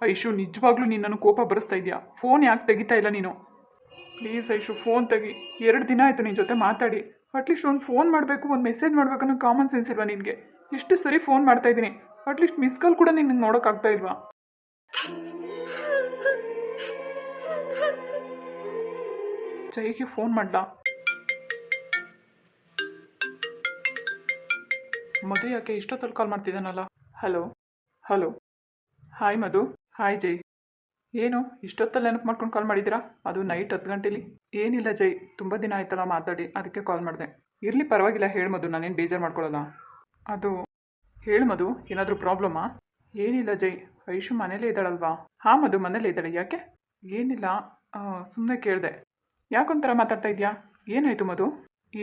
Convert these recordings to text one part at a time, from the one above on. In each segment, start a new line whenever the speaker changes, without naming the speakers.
ಐಶು ನಿಜವಾಗ್ಲೂ ನಿನ್ನನ್ನು ಕೋಪ ಬರೆಸ್ತಾ ಇದೆಯಾ? ಫೋನ್ ಯಾಕೆ ತೆಗಿತಾ ಇಲ್ಲ ನೀನು? ಪ್ಲೀಸ್ ಐಶು ಫೋನ್ ತೆಗಿ. 2 ದಿನ ಆಯಿತು ನಿನ್ನ ಜೊತೆ ಮಾತಾಡಿ. ಅಟ್ಲೀಸ್ಟ್ ಒಂದು ಫೋನ್ ಮಾಡಬೇಕು, ಒಂದು ಮೆಸೇಜ್ ಮಾಡಬೇಕು ಅನ್ನೋ ಕಾಮನ್ ಸೆನ್ಸ್ ಇಲ್ವಾ ನಿನಗೆ? ಇಷ್ಟು ಸರಿ ಫೋನ್ ಮಾಡ್ತಾ ಇದ್ದೀನಿ, ಅಟ್ಲೀಸ್ಟ್ ಮಿಸ್ ಕಾಲ್ ಕೂಡ ನಿನ್ನ ನೋಡೋಕ್ಕಾಗ್ತಾ ಇಲ್ವಾ? ಜೈಗೆ ಫೋನ್ ಮಾಡ್ಲಾ? ಮಧು ಯಾಕೆ ಇಷ್ಟೊತ್ತಲ್ಲಿ ಕಾಲ್ ಮಾಡ್ತಿದ್ದಾನಲ್ಲ? Hello hello. Hi Madhu. Hi Jai. ಏನು ಇಷ್ಟೊತ್ತಲ್ಲಿ ನೆನಪು ಮಾಡ್ಕೊಂಡು ಕಾಲ್ ಮಾಡಿದ್ದೀರಾ? ಅದು ನೈಟ್ 10 ಗಂಟೆಲಿ? ಏನಿಲ್ಲ ಜೈ, ತುಂಬ ದಿನ ಆಯ್ತಲ್ಲ ಮಾತಾಡಿ, ಅದಕ್ಕೆ ಕಾಲ್ ಮಾಡಿದೆ. ಇರಲಿ ಪರವಾಗಿಲ್ಲ, ಹೇಳು ಮಧು, ನಾನೇನು ಬೇಜಾರು ಮಾಡ್ಕೊಳ್ಳೋಲ್ಲ. ಅದು ಹೇಳು ಮಧು, ಏನಾದರೂ ಪ್ರಾಬ್ಲಮ್ಮಾ? ಏನಿಲ್ಲ ಜೈ, ಐಶು ಮನೇಲೇ ಇದ್ದಾಳಲ್ವಾ? ಹಾಂ ಮಧು, ಮನೇಲೇ ಇದ್ದಾಳೆ. ಯಾಕೆ? ಏನಿಲ್ಲ, ಸುಮ್ಮನೆ ಕೇಳಿದೆ. ಯಾಕೊಂಥರ ಮಾತಾಡ್ತಾ ಇದೆಯಾ? ಏನಾಯಿತು ಮಧು?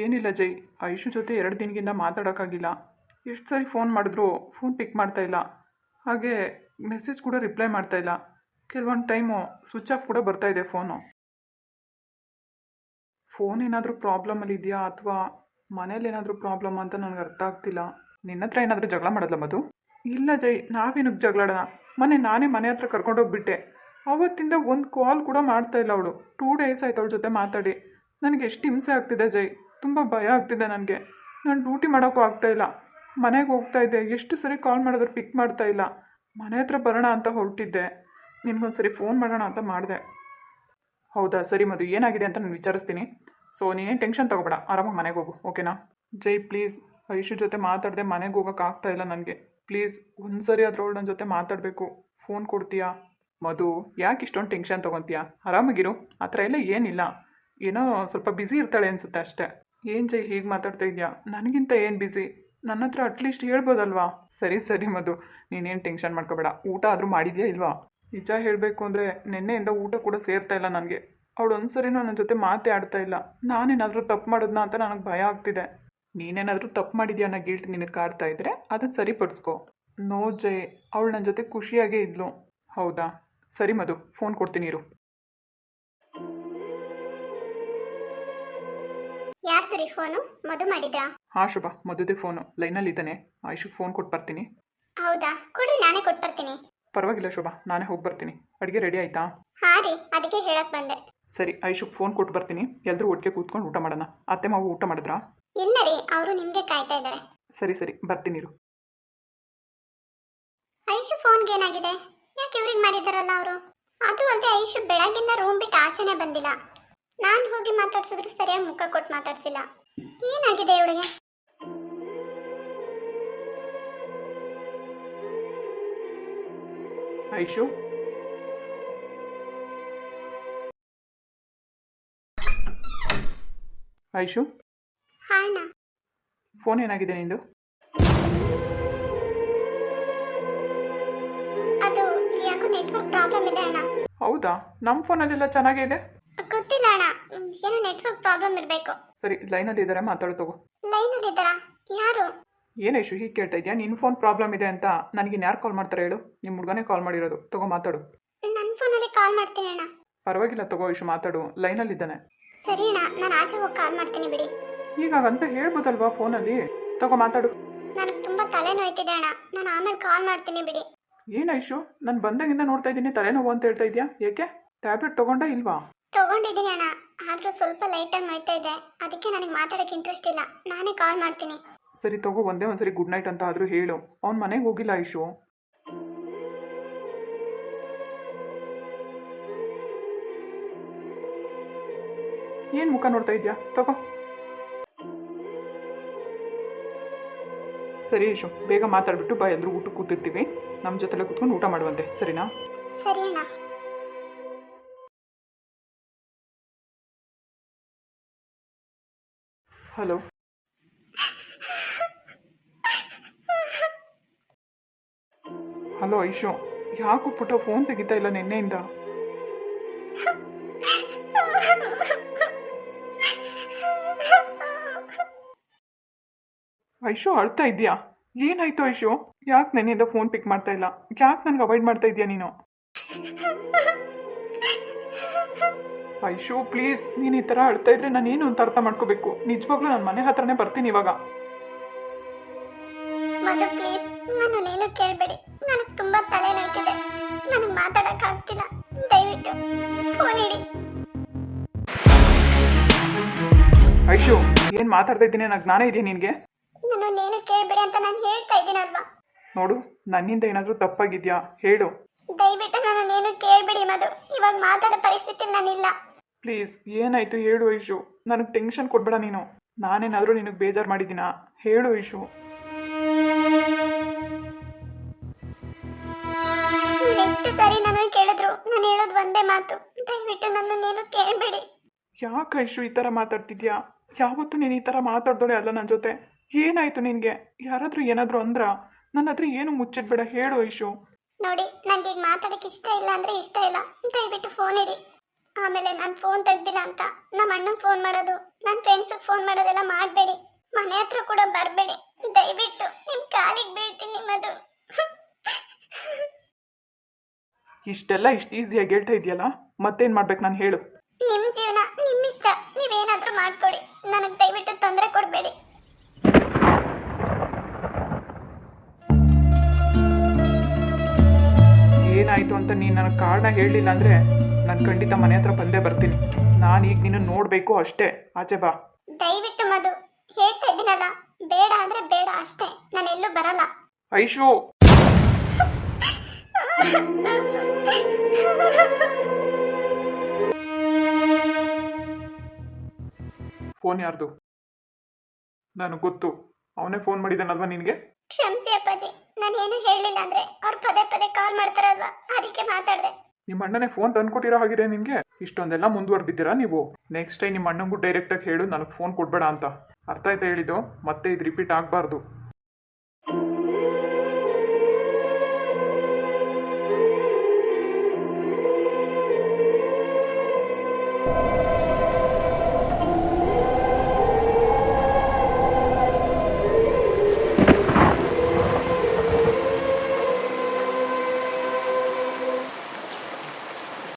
ಏನಿಲ್ಲ ಜೈ, ಐಶು ಜೊತೆ 2 ದಿನದಿಂದ ಮಾತಾಡೋಕ್ಕಾಗಿಲ್ಲ. ಎಷ್ಟು ಸರಿ ಫೋನ್ ಮಾಡಿದ್ರು ಫೋನ್ ಪಿಕ್ ಮಾಡ್ತಾ ಇಲ್ಲ, ಹಾಗೆ ಮೆಸೇಜ್ ಕೂಡ ರಿಪ್ಲೈ ಮಾಡ್ತಾ ಇಲ್ಲ. ಕೆಲವೊಂದು ಟೈಮು ಸ್ವಿಚ್ ಆಫ್ ಕೂಡ ಬರ್ತಾ ಇದೆ ಫೋನು. ಫೋನ್ ಏನಾದರೂ ಪ್ರಾಬ್ಲಮಲ್ಲಿ ಇದೆಯಾ ಅಥವಾ ಮನೇಲಿ ಏನಾದರೂ ಪ್ರಾಬ್ಲಮ್ ಅಂತ ನನಗೆ ಅರ್ಥ ಆಗ್ತಿಲ್ಲ. ನಿನ್ನ ಹತ್ರ ಏನಾದರೂ ಜಗಳ ಮಾಡೋಲ್ಲ ಮಧು? ಇಲ್ಲ ಜೈ, ನಾವೇನಕ್ಕೆ ಜಗಳಾಡೋಣ? ನಾನೇ ಮನೆ ಹತ್ರ ಕರ್ಕೊಂಡೋಗ್ಬಿಟ್ಟೆ. ಅವತ್ತಿಂದ ಒಂದು ಕಾಲ್ ಕೂಡ ಮಾಡ್ತಾ ಇಲ್ಲ ಅವಳು. 2 ಡೇಸ್ ಆಯ್ತು ಅವಳ ಜೊತೆ ಮಾತಾಡಿ. ನನಗೆ ಎಷ್ಟು ಹಿಂಸೆ ಆಗ್ತಿದೆ ಜೈ, ತುಂಬ ಭಯ ಆಗ್ತಿದೆ ನನಗೆ. ನಾನು ಡ್ಯೂಟಿ ಮಾಡೋಕ್ಕೂ ಆಗ್ತಾಯಿಲ್ಲ. ಮನೆಗೆ ಹೋಗ್ತಾ ಇದ್ದೆ, ಎಷ್ಟು ಸರಿ ಕಾಲ್ ಮಾಡಿದ್ರು ಪಿಕ್ ಮಾಡ್ತಾ ಇಲ್ಲ. ಮನೆ ಹತ್ರ ಬರೋಣ ಅಂತ ಹೊರಟಿದ್ದೆ, ನಿನ್ಗೊಂದು ಸರಿ ಫೋನ್ ಮಾಡೋಣ ಅಂತ ಮಾಡಿದೆ. ಹೌದಾ, ಸರಿ ಮಧು, ಏನಾಗಿದೆ ಅಂತ ನಾನು ವಿಚಾರಿಸ್ತೀನಿ. ಸೊ ನೀನೇನು ಟೆನ್ಷನ್ ತೊಗೋಬೇಡ, ಆರಾಮಾಗಿ ಮನೆಗೆ ಹೋಗು, ಓಕೆನಾ? ಜೈ ಪ್ಲೀಸ್, ಐಶು ಜೊತೆ ಮಾತಾಡದೆ ಮನೆಗೆ ಹೋಗೋಕೆ ಆಗ್ತಾ ಇಲ್ಲ ನನಗೆ. ಪ್ಲೀಸ್ ಒಂದು ಸರಿ ಅದ್ರೊಳಗೆ ನನ್ನ ಜೊತೆ ಮಾತಾಡಬೇಕು. ಫೋನ್ ಕೊಡ್ತೀಯಾ? ಮಧು, ಯಾಕೆ ಇಷ್ಟೊಂದು ಟೆನ್ಷನ್ ತೊಗೊತೀಯಾ? ಆರಾಮಾಗಿರು, ಆ ಥರ ಎಲ್ಲ ಏನಿಲ್ಲ. ಏನೋ ಸ್ವಲ್ಪ ಬ್ಯುಸಿ ಇರ್ತಾಳೆ ಅನಿಸುತ್ತೆ ಅಷ್ಟೇ. ಏನು ಜೈ ಹೀಗೆ ಮಾತಾಡ್ತಾ ಇದೆಯಾ? ನನಗಿಂತ ಏನು ಬ್ಯುಸಿ? ನನ್ನ ಹತ್ರ ಅಟ್ಲೀಸ್ಟ್ ಹೇಳ್ಬೋದಲ್ವಾ? ಸರಿ ಸರಿ ಮಧು, ನೀನೇನು ಟೆನ್ಷನ್ ಮಾಡ್ಕೋಬೇಡ. ಊಟ ಆದರೂ ಮಾಡಿದ್ಯಾ ಇಲ್ವಾ? ನಿಜ ಹೇಳಬೇಕು ಅಂದರೆ ನಿನ್ನೆಯಿಂದ ಊಟ ಕೂಡ ಸೇರ್ತಾ ಇಲ್ಲ ನನಗೆ. ಅವಳು ಒಂದ್ಸರಿನೂ ನನ್ನ ಜೊತೆ ಮಾತೇ ಆಡ್ತಾ ಇಲ್ಲ. ನಾನೇನಾದರೂ ತಪ್ಪು ಮಾಡೋದ್ನ ಅಂತ ನನಗೆ ಭಯ ಆಗ್ತಿದೆ. ನೀನೇನಾದರೂ ತಪ್ಪು ಮಾಡಿದ್ಯಾ ಅನ್ನೋ ಗಿಲ್ಟ್ ನಿನಗೆ ಕಾಡ್ತಾ ಇದ್ರೆ ಅದನ್ನು ಸರಿಪಡಿಸ್ಕೊ. ನೋ ಜೈ, ಅವಳು ನನ್ನ ಜೊತೆ ಖುಷಿಯಾಗೇ ಇದ್ಲು. ಹೌದಾ, ಸರಿ ಮಧು, ಫೋನ್ ಕೊಡ್ತೀನಿ ಇರು.
ಯಾರ್ದ್ರಿ ಫೋನು? ಮಧು ಮಾಡಿದ್ರಾ?
ಹಾಂ ಶುಭ, ಮಧುದೇ ಫೋನು. ಲೈನಲ್ಲಿದ್ದಾನೆ. ಐಶುಗೆ ಫೋನ್ ಕೊಟ್ಟು ಬರ್ತೀನಿ.
ಹೌದಾ, ಕೊಡ್ರಿ, ನಾನೇ ಕೊಟ್ಟು ಬರ್ತೀನಿ.
ಪರವಾಗಿಲ್ಲ ಶುಭ, ನಾನೇ ಹೋಗಿ ಬರ್ತೀನಿ. ಅಡುಗೆ ರೆಡಿ ಆಯಿತಾ?
ಹಾಂ ರೀ, ಅದಕ್ಕೆ ಹೇಳಕ್ ಬಂದೆ.
ಸರಿ, ಐಶುಗೆ ಫೋನ್ ಕೊಟ್ಟು ಬರ್ತೀನಿ. ಎಲ್ಲರೂ ಒಟ್ಟಿಗೆ ಕೂತ್ಕೊಂಡು ಊಟ ಮಾಡೋಣ. ಅತ್ತೆ ಮಾವು ಊಟ ಮಾಡಿದ್ರಾ?
ಇಲ್ಲ ರೀ, ಅವರು ನಿಮಗೆ ಕಾಯ್ತಾ ಇದ್ದಾರೆ.
ಸರಿ ಸರಿ, ಬರ್ತೀನಿ ಇರು.
ಐಶು ಫೋನ್ಗೆ ಏನಾಗಿದೆ? ಯಾಕೆ ಇವ್ರಿಗೆ ಮಾಡಿದಾರಲ್ಲ ಅವರು? ಅದು ಅಲ್ಲದೆ ಐಶು ಬೆಳಗಿಂದ ರೂಮ್ ಬಿಟ್ಟು ಆಚೆನೆ ಬಂದಿಲ್ಲ. ನಾನು ಹೋಗಿ ಮಾತಾಡ್ಸಿದ್ರು ಸರಿಯಾಗಿ ಮುಖ ಕೊಟ್ಟು ಮಾತಾಡ್ಸಿಲ್ಲ. ಏನಾಗಿದೆ ಇವಳಿಗೆ?
ಐಶು, ಐಶು,
ಹಾಂ ಅಣ್ಣ.
ಫೋನ್ ಏನಾಗಿದೆ ನಿಂದು?
ಅದು ಯಾಕೋ ನೆಟ್ವರ್ಕ್ ಪ್ರಾಬ್ಲಮ್ ಇದೆ ಅಣ್ಣ.
ಹೌದಾ, ನಮ್ಮ ಫೋನಲ್ಲೆಲ್ಲ ಚೆನ್ನಾಗೇ ಇದೆ.
ಗೊತ್ತಿಲ್ಲ ಅಣ್ಣ, ಏನೋ ನೆಟ್ವರ್ಕ್ ಪ್ರಾಬ್ಲಮ್ ಇರಬೇಕು.
ಸರಿ, ಲೈನಲ್ಲಿ ಇದ್ದಾರೆ, ಮಾತಾಡು ತಗೋ.
ಲೈನಲ್ಲಿ ಇದ್ದಾರಾ? ಯಾರು?
ಏನು ಐಶು ಹೀಗೆ ಕೇಳ್ತಾ ಇದೆಯಾ? ನಿನ್ನ ಫೋನ್ ಪ್ರಾಬ್ಲಮ್ ಇದೆ ಅಂತ ನನಗೆ ಯಾರು ಕಾಲ್ ಮಾಡ್ತಾರೆ ಹೇಳು? ನಿಮ್ಮ ಹುಡುಗನೇ ಕಾಲ್ ಮಾಡಿರೋದು. ತಗೋ ಮಾತಾಡು.
ನನ್ನ ಫೋನಲ್ಲಿ ಕಾಲ್ ಮಾಡ್ತೀನಿ ಅಣ್ಣ.
ಪರವಾಗಿಲ್ಲ ತಗೋ ಐಶು, ಮಾತಾಡು. ಲೈನಲ್ಲಿದ್ದಾನೆ.
ಸರಿ ಅಣ್ಣ, ನಾನು ಆಚೆ ಹೋಗಿ ಕಾಲ್ ಮಾಡ್ತೀನಿ ಬಿಡಿ.
ಈಗ ಅಂತ ಹೇಳ್ಬೋದಲ್ವಾ ಫೋನಲ್ಲಿ? ತಗೋ ಮಾತಾಡು.
ನನಗೆ ತುಂಬ ತಲೆನೋಯ್ತಿದೆ ಅಣ್ಣ, ನಾನು ಆಮೇಲೆ ಕಾಲ್ ಮಾಡ್ತೀನಿ ಬಿಡಿ.
ಏನು ಐಶು, ನಾನು ಬಂದಾಗಿಂದ ನೋಡ್ತಾ ಇದ್ದೀನಿ ತಲೆನೋವು ಅಂತ ಹೇಳ್ತಾ ಇದೆಯಾ? ಏಕೆ? ಟ್ಯಾಬ್ಲೆಟ್ ತೊಗೊಂಡ ಇಲ್ವಾ?
ತಗೊಂಡಿದ್ದೀನಿ ಅಣ್ಣ, ಆದರೂ ಸ್ವಲ್ಪ ಲೈಟಾಗಿ ನೋಯ್ತಾ ಇದೆ. ಅದಕ್ಕೆ ನನಗೆ ಮಾತಾಡೋಕ್ಕೆ ಇಂಟ್ರೆಸ್ಟ್ ಇಲ್ಲ. ನಾನೇ ಕಾಲ್ ಮಾಡ್ತೀನಿ.
ಸರಿ ತಗೋ, ಒಂದೇ ಒಂದ್ಸರಿ ಗುಡ್ ನೈಟ್ ಅಂತ ಆದರೂ ಹೇಳು. ಅವ್ನ ಮನೆಗೆ ಹೋಗಿಲ್ಲ ಐಶು. ಏನು ಮುಖ ನೋಡ್ತಾ ಇದೆಯಾ? ತಗೋ. ಸರಿ ಐಶು, ಬೇಗ ಮಾತಾಡ್ಬಿಟ್ಟು ಬಾ, ಎಲ್ಲರೂ ಊಟಕ್ಕೆ ಕೂತಿರ್ತೀವಿ. ನಮ್ಮ ಜೊತೆಲೆ ಕೂತ್ಕೊಂಡು ಊಟ ಮಾಡುವಂತೆ, ಸರಿನಾ?
ಸರಿ ಅಣ್ಣ.
ಹಲೋ. ಹಲೋ ಐಶು, ಯಾಕೂ ಪುಟ್ಟ ಫೋನ್ ತೆಗಿತಾ ಇಲ್ಲ ನಿನ್ನೆಯಿಂದ? ಐಶು ಅಳ್ತಾ ಇದೆಯಾ? ಏನಾಯ್ತು ಐಶು? ಯಾಕೆ ನೆನ್ನೆಯಿಂದ ಫೋನ್ ಪಿಕ್ ಮಾಡ್ತಾ ಇಲ್ಲ? ಯಾಕೆ ನನಗೆ ಅವಾಯ್ಡ್ ಮಾಡ್ತಾ ಇದೆಯಾ ನೀನು? ಐಶು ಪ್ಲೀಸ್, ನೀನು ಈ ಥರ ಅಳ್ತಾ ಇದ್ರೆ ನಾನು ಏನು ಅಂತ ಅರ್ಥ ಮಾಡ್ಕೋಬೇಕು? ನಿಜವಾಗ್ಲೂ ನನ್ನ ಮನೆ ಹತ್ರನೇ ಬರ್ತೀನಿ ಇವಾಗ.
ಮಧು ಪ್ಲೀಸ್, ನಾನು ನೀನು ಕೇಳಬೇಡಿ. ನನಗೆ ತುಂಬ ತಲೆ ನೋಯ್ತಿದೆ. ನನಗೆ
ಐಶು ಏನು ಮಾತಾಡ್ತಾ ಇದ್ದೀನಿ ನನಗೆ ಜ್ಞಾನ ಇದೆಯಾ ನಿನಗೆ?
ನನ್ನನ್ನೇನು ಕೇಳಬೇಡಿ ಅಂತ ನಾನು ಹೇಳ್ತಾ ಇದ್ದೀನಲ್ವಾ.
ನೋಡು, ನನ್ನಿಂದ ಏನಾದರೂ ತಪ್ಪಾಗಿದೆಯಾ ಹೇಳು.
ದಯವಿಟ್ಟು ನನ್ನನ್ನೇನು ಕೇಳಬೇಡಿ ಮಧು. ಇವಾಗ ಮಾತಾಡೋ ಪರಿಸ್ಥಿತಿ ನಾನಿಲ್ಲ.
ಪ್ಲೀಸ್ ಏನಾಯಿತು ಹೇಳು ಐಶು. ನನಗೆ ಟೆನ್ಷನ್ ಕೊಡಬೇಡ ನೀನು. ನಾನೇನಾದರೂ ನಿನಗೆ ಬೇಜಾರು ಮಾಡಿದ್ದೀನಾ? ಹೇಳು ಐಶು.
ನೀವೆಷ್ಟು ಸರಿ ನನ್ನನ್ನು ಕೇಳಿದ್ರು ನಾನು ಹೇಳೋದು ಒಂದೇ ಮಾತು, ದಯವಿಟ್ಟು ನನ್ನನ್ನೇನು ಕೇಳಬೇಡಿ.
ಯಾಕೆ ಐಶು ಈ ಥರ ಮಾತಾಡ್ತಿದ್ಯಾ? ಯಾವತ್ತೂ ನೀನು ಈ ಥರ ಮಾತಾಡ್ದೋಳೆ ಅಲ್ಲ ನನ್ನ ಜೊತೆ. ಏನಾಯಿತು ನಿನಗೆ? ಯಾರಾದರೂ ಏನಾದರೂ ಅಂದ್ರ? ನನ್ನ ಹತ್ರ ಏನು ಮುಚ್ಚಿಡ್ಬೇಡ, ಹೇಳು ಐಶು.
ನೋಡಿ, ನನಗೆ ಈಗ ಮಾತಾಡೋಕ್ಕೆ ಇಷ್ಟ ಇಲ್ಲ ಅಂದರೆ ಇಷ್ಟ ಇಲ್ಲ. ದಯವಿಟ್ಟು ಫೋನ್ ಇಡಿ. ಆಮೇಲೆ ನಾನು ಫೋನ್ ತೆಗ್ದಿಲ್ಲ ಅಂತ ನಮ್ಮ ಅಣ್ಣಂಗೆ ಫೋನ್ ಮಾಡೋದು, ನನ್ನ ಫ್ರೆಂಡ್ಸಿಗೆ ಫೋನ್ ಮಾಡೋದೆಲ್ಲ ಮಾಡಬೇಡಿ. ಮನೆ ಹತ್ರ ಕೂಡ ಬರಬೇಡಿ. ದಯವಿಟ್ಟು ನಿಮ್ಮ ಕಾಲಿಗೆ ಬೀಳ್ತೀನಿ ಮಧು.
ಇಷ್ಟೆಲ್ಲ ಇಷ್ಟು ಈಸಿಯಾಗಿ ಹೇಳ್ತಾ ಇದೆಯಲ್ಲ, ಮತ್ತೇನು ಮಾಡ್ಬೇಕು ನಾನು ಹೇಳು.
ನಿಮ್ಮ ಜೀವನ ನಿಮ್ಮಿಷ್ಟ, ನೀವೇನಾದರೂ ಮಾಡ್ಕೊಡಿ. ನನಗೆ ದಯವಿಟ್ಟು ತೊಂದರೆ ಕೊಡಬೇಡಿ.
ಏನಾಯಿತು ಅಂತ ನೀನು ನನಗೆ ಕಾರಣ ಹೇಳಲಿಲ್ಲ ಅಂದರೆ ನಾನು ಖಂಡಿತ ಮನೆ ಹತ್ರ ಬಂದೇ ಬರ್ತೀನಿ. ನಾನು ಈಗ ನಿನ್ನ ನೋಡಬೇಕು ಅಷ್ಟೇ. ಆಚೆ ಬಾ.
ದಯವಿಟ್ಟು ಮಧು, ಹೇಳ್ತಾ ಇದ್ದೀನಲ್ಲ, ಬೇಡ ಅಂದರೆ ಬೇಡ ಅಷ್ಟೇ. ನಾನೆಲ್ಲೂ ಬರಲ್ಲ.
ಐಶು ಫೋನ್ ಯಾರ್ದು? ನನಗೆ ಗೊತ್ತು, ಅವನೇ ಫೋನ್ ಮಾಡಿದ್ದಾನಲ್ವಾ ನಿನಗೆ?
ಕ್ಷಮಿಸಿ ಅಪ್ಪಾಜಿ, ನಾನೇನು ಹೇಳಲಿಲ್ಲ ಅಂದರೆ ಅವ್ರು ಪದೇ ಪದೇ ಕಾಲ್ ಮಾಡ್ತಾರಲ್ವಾ, ಅದಕ್ಕೆ ಮಾತಾಡಿದೆ.
ನಿಮ್ಮ ಅಣ್ಣನೇ ಫೋನ್ ತಂದ್ಕೊಟ್ಟಿರೋ ಹಾಗಿದೆ ನಿನಗೆ. ಇಷ್ಟೊಂದೆಲ್ಲ ಮುಂದುವರೆದಿದ್ದೀರಾ ನೀವು? ನೆಕ್ಸ್ಟ್ ಟೈಮ್ ನಿಮ್ಮ ಅಣ್ಣಂಗೂ ಡೈರೆಕ್ಟಾಗಿ ಹೇಳು ನನಗೆ ಫೋನ್ ಕೊಡಬೇಡ ಅಂತ. ಅರ್ಥ ಆಯ್ತಾ ಹೇಳಿದ್ದು? ಮತ್ತೆ ಇದು ರಿಪೀಟ್ ಆಗಬಾರ್ದು.